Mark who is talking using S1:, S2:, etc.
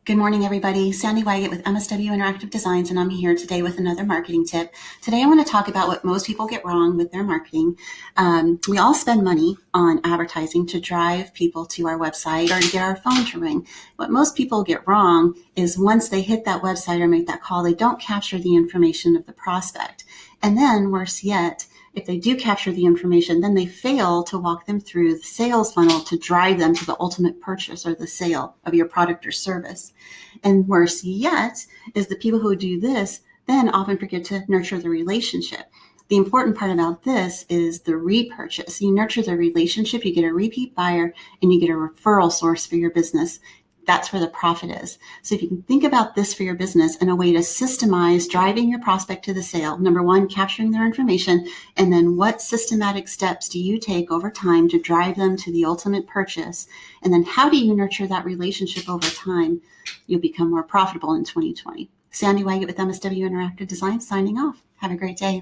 S1: Good morning, everybody. Sandy Waggett with MSW Interactive Designs, and I'm here today with another marketing tip. Today I want to talk about what most people get wrong with their marketing. We all spend money on advertising to drive people to our website or to get our phone to ring. What most people get wrong is once they hit that website or make that call, they don't capture the information of the prospect. And then, worse yet, if they do capture the information, then they fail to walk them through the sales funnel to drive them to the ultimate purchase or the sale of your product or service. And worse yet is the people who do this then often forget to nurture the relationship. The important part about this is the repurchase. You nurture the relationship, you get a repeat buyer, and you get a referral source for your business. That's where the profit is. So if you can think about this for your business and a way to systemize driving your prospect to the sale, number one, capturing their information, and then what systematic steps do you take over time to drive them to the ultimate purchase? And then how do you nurture that relationship over time? You'll become more profitable in 2020. Sandy Waggett with MSW Interactive Design signing off. Have a great day.